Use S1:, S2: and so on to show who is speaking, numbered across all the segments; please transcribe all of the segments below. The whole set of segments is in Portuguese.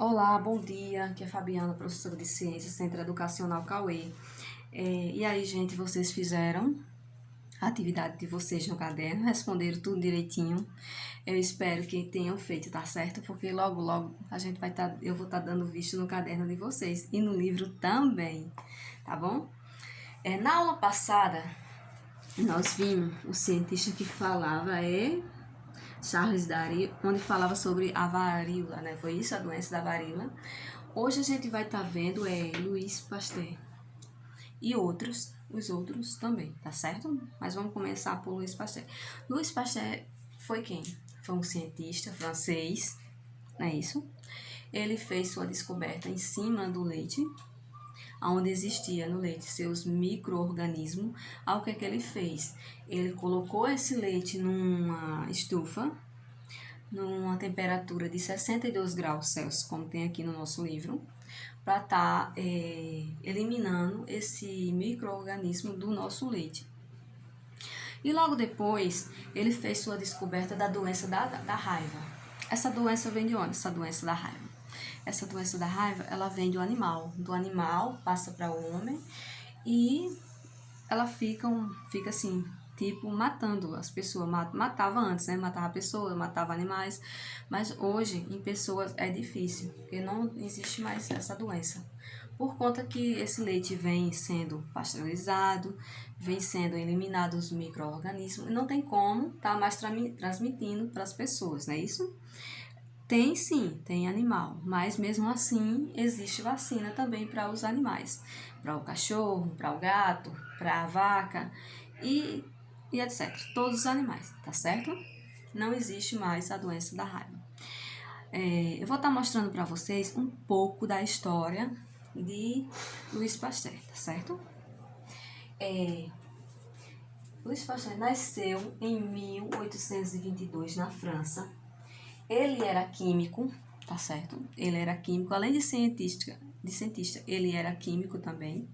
S1: Olá, bom dia. Aqui é a Fabiana, professora de Ciências, Centro Educacional Cauê. E aí, gente, vocês fizeram a atividade de vocês no caderno, responderam tudo direitinho. Eu espero que tenham feito, tá certo? Porque logo eu vou estar dando visto no caderno de vocês e no livro também, tá bom? Na aula passada, nós vimos o cientista que falava Charles Darwin, onde falava sobre a varíola, né? Foi isso, a doença da varíola. Hoje a gente vai estar vendo Louis Pasteur e os outros também, tá certo? Mas vamos começar por Louis Pasteur. Louis Pasteur foi quem? Foi um cientista francês, não é isso? Ele fez sua descoberta em cima do leite, onde existia no leite seus micro-organismos. Ao que ele fez? Ele colocou esse leite numa estufa, numa temperatura de 62 graus Celsius, como tem aqui no nosso livro, para estar eliminando esse micro-organismo do nosso leite. E logo depois, ele fez sua descoberta da doença da raiva. Essa doença vem de onde? Essa doença da raiva. Essa doença da raiva, ela vem do animal passa para o homem e ela fica assim, tipo, matando as pessoas. Matava antes, né? Matava pessoas, matava animais. Mas hoje, em pessoas, é difícil, porque não existe mais essa doença. Por conta que esse leite vem sendo pasteurizado, vem sendo eliminados os micro-organismos, e não tem como estar mais transmitindo para as pessoas, não é isso? Tem sim, tem animal, mas mesmo assim existe vacina também para os animais, para o cachorro, para o gato, para a vaca e etc. Todos os animais, tá certo? Não existe mais a doença da raiva. Eu vou estar mostrando para vocês um pouco da história de Louis Pasteur, tá certo? Louis Pasteur nasceu em 1822 na França. Ele era químico, tá certo? Ele era químico, além de cientista, ele era químico também.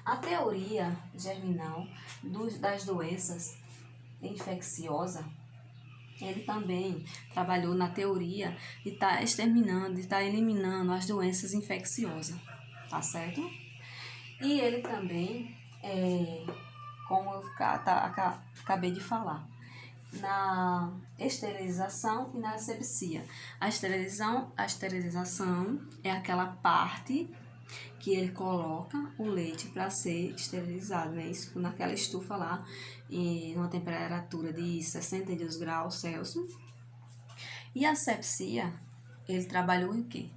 S1: A teoria germinal das doenças infecciosas, ele também trabalhou na teoria de estar exterminando, de estar eliminando as doenças infecciosas, tá certo? E ele também, como eu acabei de falar, na esterilização e na asepsia. A esterilização é aquela parte que ele coloca o leite para ser esterilizado, né? Isso naquela estufa lá, em uma temperatura de 62 graus Celsius. E a asepsia, ele trabalhou em quê?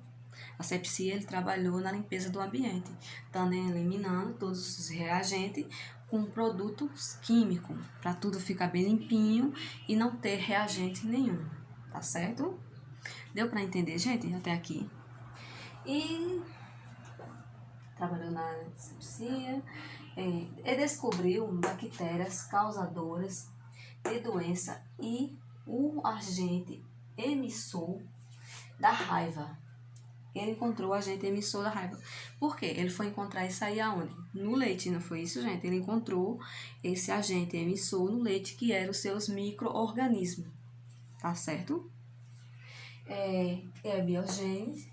S1: A asepsia, ele trabalhou na limpeza do ambiente, também eliminando todos os reagentes com produtos químicos, para tudo ficar bem limpinho e não ter reagente nenhum, tá certo? Deu para entender, gente, até aqui? E trabalhou na asepsia, e descobriu bactérias causadoras de doença e o agente emissor da raiva. Ele encontrou o agente emissor da raiva. Por quê? Ele foi encontrar isso aí aonde? No leite, não foi isso, gente? Ele encontrou esse agente emissor no leite, que eram os seus micro-organismos. Tá certo? A biogênese.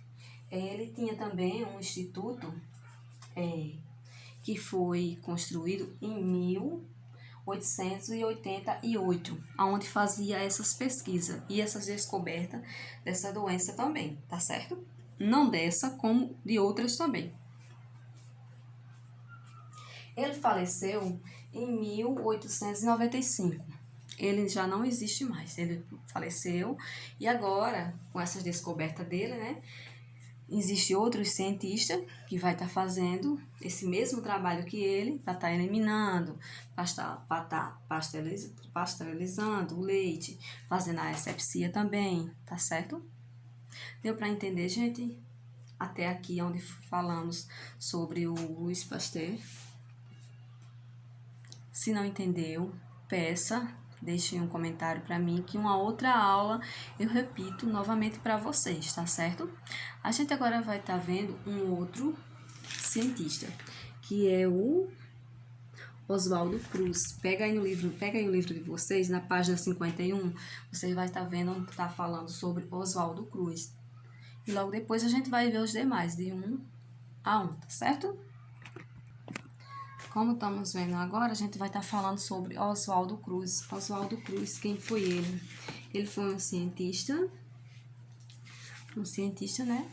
S1: Ele tinha também um instituto que foi construído em 1888, onde fazia essas pesquisas e essas descobertas dessa doença também, tá certo? Não dessa, como de outras também. Ele faleceu em 1895. Ele já não existe mais. Ele faleceu e agora, com essas descobertas dele, né, existe outros cientistas que vai estar fazendo esse mesmo trabalho que ele, para estar eliminando, para estar pasteurizando o leite, fazendo a asepsia também, tá certo? Deu para entender, gente? Até aqui onde falamos sobre o Louis Pasteur. Se não entendeu, peça, deixe um comentário para mim que uma outra aula eu repito novamente para vocês, tá certo? A gente agora vai estar vendo um outro cientista, que é o Oswaldo Cruz. Pega aí o livro de vocês, na página 51, vocês vai estar vendo onde está falando sobre Oswaldo Cruz. E logo depois a gente vai ver os demais, de 1 a 1, tá certo? Como estamos vendo agora, a gente vai estar falando sobre Oswaldo Cruz. Oswaldo Cruz, quem foi ele? Ele foi um cientista, né?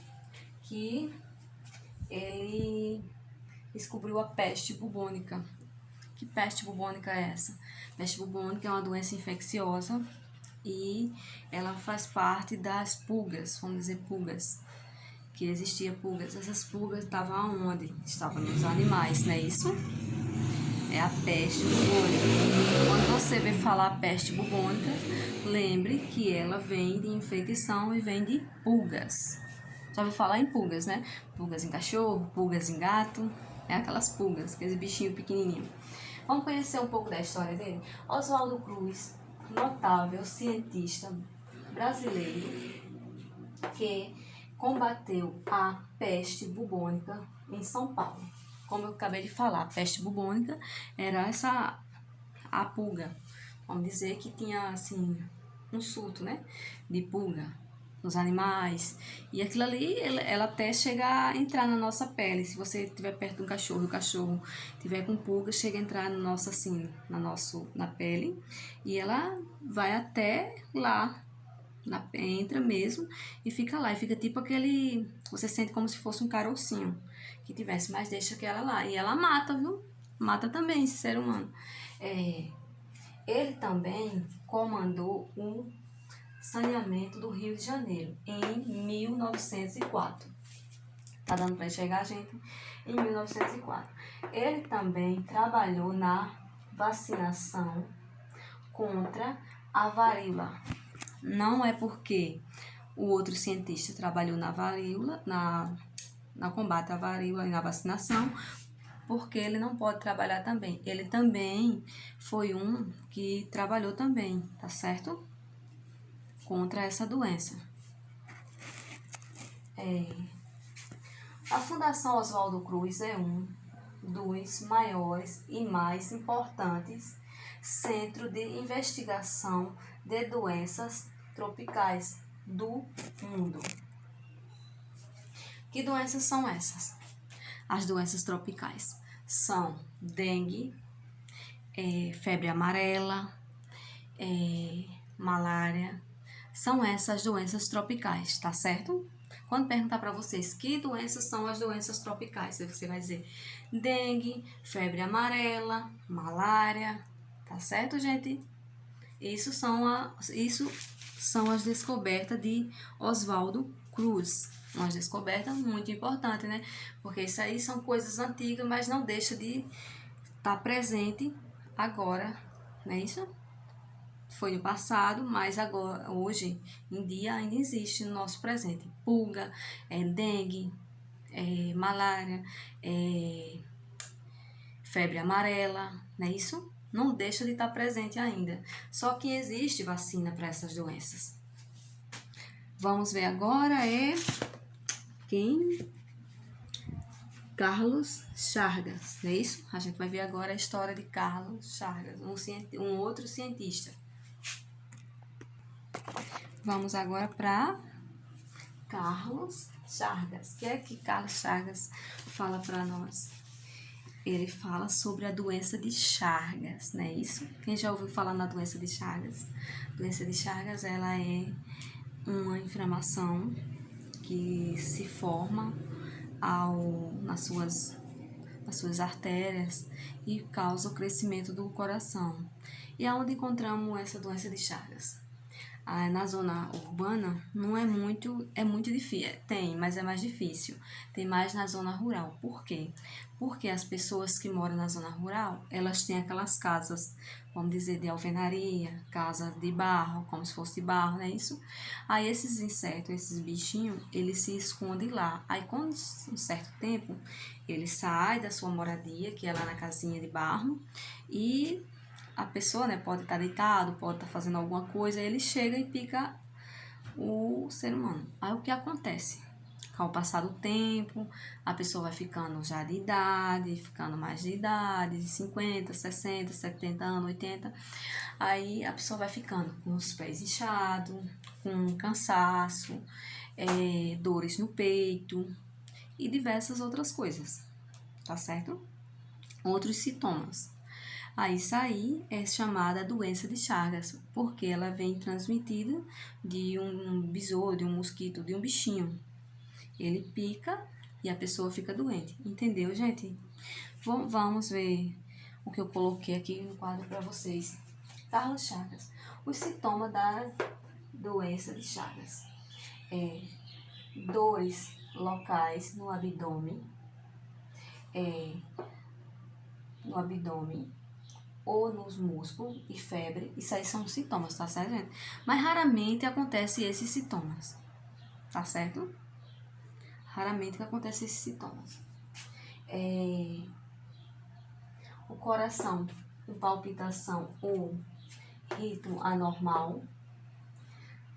S1: Que ele descobriu a peste bubônica. Que peste bubônica é essa? Peste bubônica é uma doença infecciosa e ela faz parte das pulgas, vamos dizer pulgas, que existia pulgas. Essas pulgas estavam aonde? Estavam nos animais, não é isso? É a peste bubônica. Quando você vê falar peste bubônica, lembre que ela vem de infecção e vem de pulgas. Já ouviu falar em pulgas, né? Pulgas em cachorro, pulgas em gato, é aquelas pulgas, aqueles bichinhos pequenininhos. Vamos conhecer um pouco da história dele? Oswaldo Cruz, notável cientista brasileiro que combateu a peste bubônica em São Paulo. Como eu acabei de falar, a peste bubônica era a pulga. Vamos dizer que tinha, assim, um surto, né, de pulga nos animais. E aquilo ali, ela até chega a entrar na nossa pele. Se você estiver perto de um cachorro e o cachorro tiver com pulga, chega a entrar no nosso, assim, na pele. E ela vai até lá, entra mesmo e fica lá. E fica tipo aquele... Você sente como se fosse um carocinho que tivesse, mas deixa aquela lá. E ela mata, viu? Mata também esse ser humano. Ele também comandou um saneamento do Rio de Janeiro em 1904. Tá dando para enxergar, gente? Em 1904. Ele também trabalhou na vacinação contra a varíola. Não é porque o outro cientista trabalhou na varíola, na combate à varíola e na vacinação, porque ele não pode trabalhar também. Ele também foi um que trabalhou também, tá certo? Contra essa doença. A Fundação Oswaldo Cruz é um dos maiores e mais importantes centros de investigação de doenças tropicais do mundo. Que doenças são essas? As doenças tropicais são dengue, febre amarela, malária. São essas doenças tropicais, tá certo? Quando perguntar para vocês que doenças são as doenças tropicais, você vai dizer dengue, febre amarela, malária, tá certo, gente? Isso são as descobertas de Oswaldo Cruz. Uma descoberta muito importante, né? Porque isso aí são coisas antigas, mas não deixa de estar presente agora, não é isso? Foi no passado, mas agora, hoje em dia, ainda existe no nosso presente. Pulga, dengue, malária, febre amarela, não é isso? Não deixa de estar presente ainda. Só que existe vacina para essas doenças. Vamos ver agora quem? Carlos Chagas, não é isso? A gente vai ver agora a história de Carlos Chagas, um outro cientista. Vamos agora para Carlos Chagas. O que é que Carlos Chagas fala para nós? Ele fala sobre a doença de Chagas, não é isso? Quem já ouviu falar na doença de Chagas? A doença de Chagas, ela é uma inflamação que se forma nas suas artérias e causa o crescimento do coração. E aonde encontramos essa doença de Chagas? Na zona urbana não é muito difícil, tem, mas é mais difícil. Tem mais na zona rural. Por quê? Porque as pessoas que moram na zona rural, elas têm aquelas casas, vamos dizer, de alvenaria, casa de barro, como se fosse de barro, não é isso? Aí esses insetos, esses bichinhos, eles se escondem lá. Aí quando um certo tempo, ele sai da sua moradia, que é lá na casinha de barro, e a pessoa, né, pode estar deitado, pode estar fazendo alguma coisa, ele chega e pica o ser humano. Aí o que acontece? Com o passar do tempo, a pessoa vai ficando já de idade, ficando mais de idade, de 50, 60, 70 anos, 80. Aí a pessoa vai ficando com os pés inchados, com cansaço, dores no peito e diversas outras coisas, tá certo? Outros sintomas. Isso aí é chamada doença de Chagas, porque ela vem transmitida de um besouro, de um mosquito, de um bichinho. Ele pica e a pessoa fica doente. Entendeu, gente? Vamos ver o que eu coloquei aqui no quadro para vocês. Carlos Chagas. Os sintomas da doença de Chagas. Dores locais no abdômen. No abdômen ou nos músculos e febre. Isso aí são sintomas, tá certo, gente? Mas raramente acontece esses sintomas, tá certo? Raramente que acontece esses sintomas. O coração com palpitação ou ritmo anormal.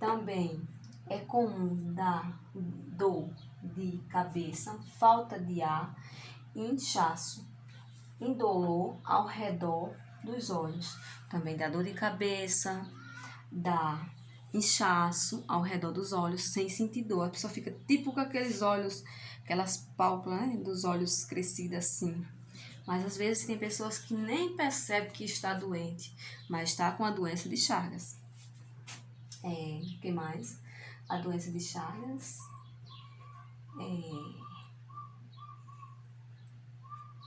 S1: Também é comum dar dor de cabeça, falta de ar, inchaço, indolor ao redor dos olhos. Também dá dor de cabeça, dá inchaço ao redor dos olhos, sem sentir dor. A pessoa fica tipo com aqueles olhos, aquelas pálpebras, né, dos olhos crescidas assim. Mas às vezes tem pessoas que nem percebem que está doente, mas está com a doença de Chagas. O que mais? A doença de Chagas.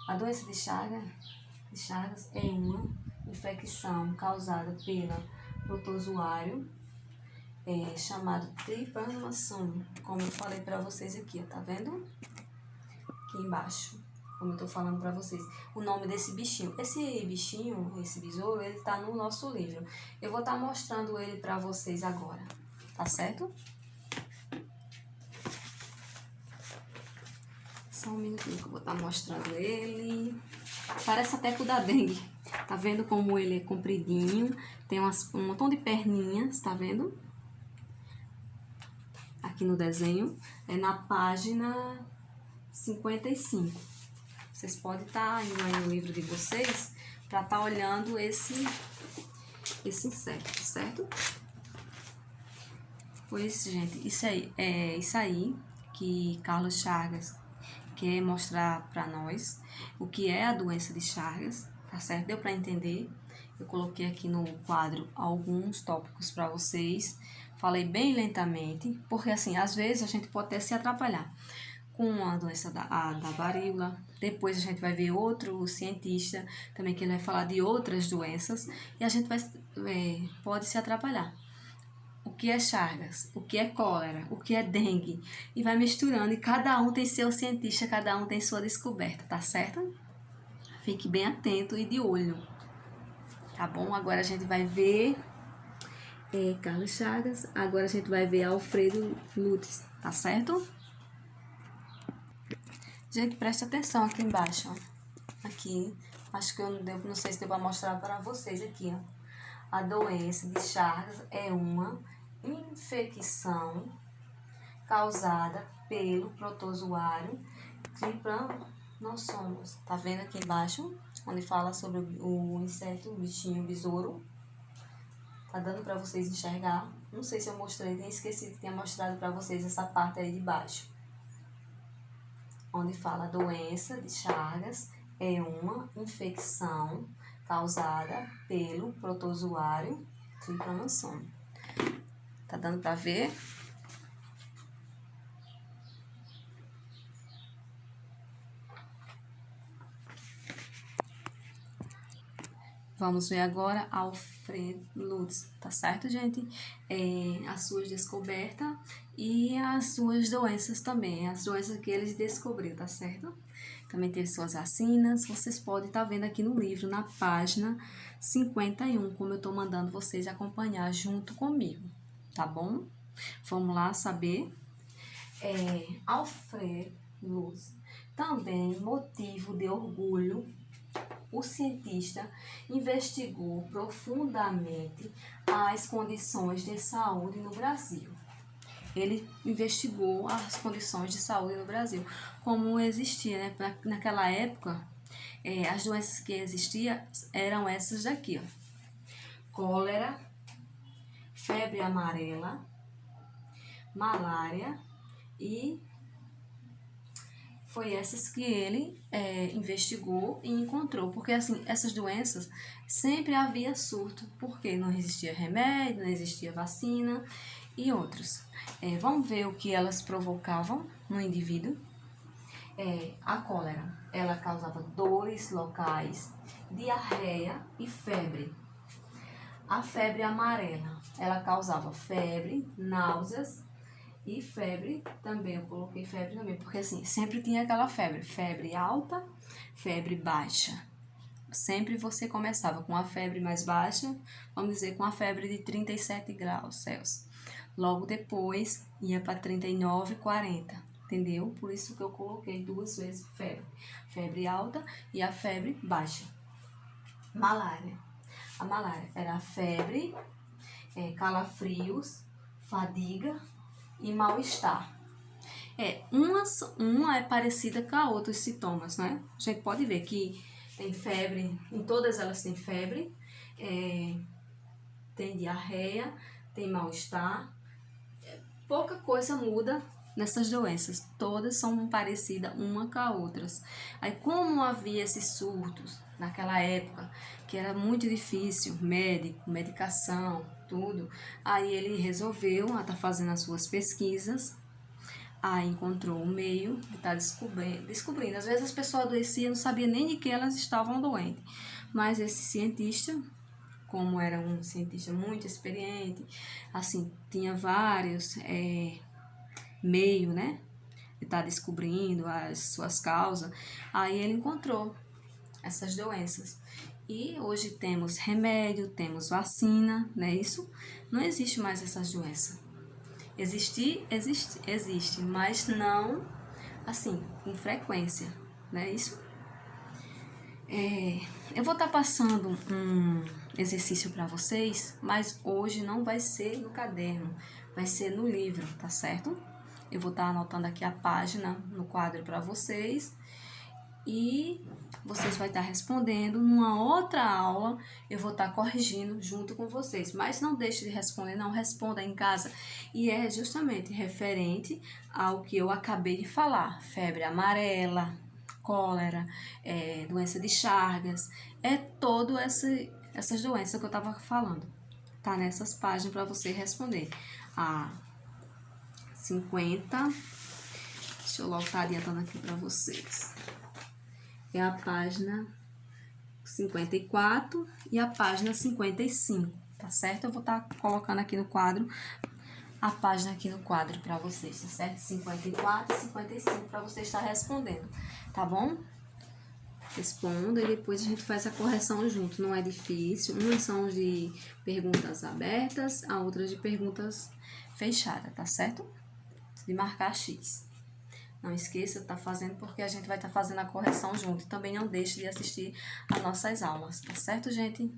S1: A doença de Chagas é uma infecção causada pelo protozoário chamado Trypanosoma, como eu falei para vocês aqui, tá vendo? Aqui embaixo, como eu tô falando para vocês, o nome desse bichinho. Esse bichinho, esse besouro, ele tá no nosso livro. Eu vou estar mostrando ele para vocês agora, tá certo? Só um minutinho que eu vou estar mostrando ele. Parece até com o da dengue. Tá vendo como ele é compridinho? Tem um montão de perninhas, tá vendo? Aqui no desenho. É na página 55. Vocês podem estar indo aí no livro de vocês para estar olhando esse inseto, certo? Pois, gente, isso aí que Carlos Chagas quer mostrar para nós o que é a doença de Chagas, tá certo? Deu para entender? Eu coloquei aqui no quadro alguns tópicos para vocês. Falei bem lentamente, porque assim, às vezes a gente pode até se atrapalhar com a doença da varíola. Depois a gente vai ver outro cientista também que ele vai falar de outras doenças e a gente pode se atrapalhar. O que é Chagas, o que é cólera, o que é dengue, e vai misturando, e cada um tem seu cientista, cada um tem sua descoberta, tá certo? Fique bem atento e de olho, tá bom? Agora a gente vai ver Carlos Chagas, agora a gente vai ver Alfredo Lutz, tá certo? Gente, presta atenção aqui embaixo, ó. Aqui, acho que eu não sei se deu para mostrar para vocês aqui, ó. A doença de Chagas é uma infecção causada pelo protozoário Trypanosoma. Tá vendo aqui embaixo? Onde fala sobre o inseto, o bichinho, o besouro. Tá dando para vocês enxergar? Não sei se eu mostrei, nem esqueci que tinha mostrado para vocês essa parte aí de baixo. Onde fala a doença de Chagas é uma infecção causada pelo protozoário Trypanosoma. Tá dando para ver? Vamos ver agora Alfred Lutz, tá certo, gente? As suas descobertas e as suas doenças também, as doenças que eles descobriu, tá certo? Também teve suas vacinas, vocês podem estar vendo aqui no livro, na página 51, como eu tô mandando vocês acompanhar junto comigo, tá bom? Vamos lá saber. Alfred Lutz, também motivo de orgulho. O cientista investigou profundamente as condições de saúde no Brasil. Ele investigou as condições de saúde no Brasil, como existia, né? Naquela época, as doenças que existiam eram essas daqui, ó. Cólera, febre amarela, malária e foi essas que ele investigou e encontrou. Porque, assim, essas doenças sempre havia surto, porque não existia remédio, não existia vacina e outros. Vamos ver o que elas provocavam no indivíduo. A cólera, ela causava dores locais, diarreia e febre. A febre amarela, ela causava febre, náuseas e febre também. Eu coloquei febre também, porque assim, sempre tinha aquela febre, febre alta, febre baixa. Sempre você começava com a febre mais baixa, vamos dizer, com a febre de 37 graus Celsius. Logo depois, ia para 39, 40, entendeu? Por isso que eu coloquei 2 vezes febre. Febre alta e a febre baixa. Malária. A malária era a febre, calafrios, fadiga e mal-estar. Uma é parecida com a outra, os sintomas, né? A gente pode ver que tem febre, em todas elas tem febre, tem diarreia, tem mal-estar. Pouca coisa muda nessas doenças, todas são parecidas uma com a outras. Aí, como havia esses surtos naquela época, que era muito difícil, médico, medicação, tudo, aí ele resolveu estar fazendo as suas pesquisas. Aí encontrou um meio de estar descobrindo. Às vezes as pessoas adoeciam, não sabiam nem de que elas estavam doentes. Mas esse cientista, como era um cientista muito experiente, assim, tinha vários meios, né, de estar descobrindo as suas causas. Aí ele encontrou essas doenças. E hoje temos remédio, temos vacina, não é isso? Não existe mais essas doenças. Existe, mas não assim, com frequência, não é isso? Eu vou estar passando um exercício para vocês, mas hoje não vai ser no caderno, vai ser no livro, tá certo? Eu vou estar anotando aqui a página no quadro para vocês e vocês vão estar respondendo. Numa outra aula, eu vou estar corrigindo junto com vocês. Mas não deixe de responder, não responda em casa. E é justamente referente ao que eu acabei de falar. Febre amarela, cólera, doença de Chagas. Essas doenças que eu estava falando. Tá nessas páginas para você responder. A 50... Deixa eu logo estar adiantando aqui para vocês. É a página 54 e a página 55, tá certo? Eu vou estar colocando aqui no quadro, a página aqui no quadro para vocês, tá certo? 54 e 55 para você estar respondendo, tá bom? Responda e depois a gente faz a correção junto, não é difícil. Umas são de perguntas abertas, a outra de perguntas fechadas, tá certo? De marcar X. Não esqueça de estar fazendo, porque a gente vai estar fazendo a correção junto. Também não deixe de assistir às nossas aulas, tá certo, gente?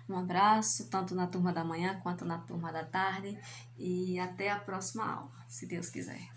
S1: Um abraço, tanto na turma da manhã quanto na turma da tarde. E até a próxima aula, se Deus quiser.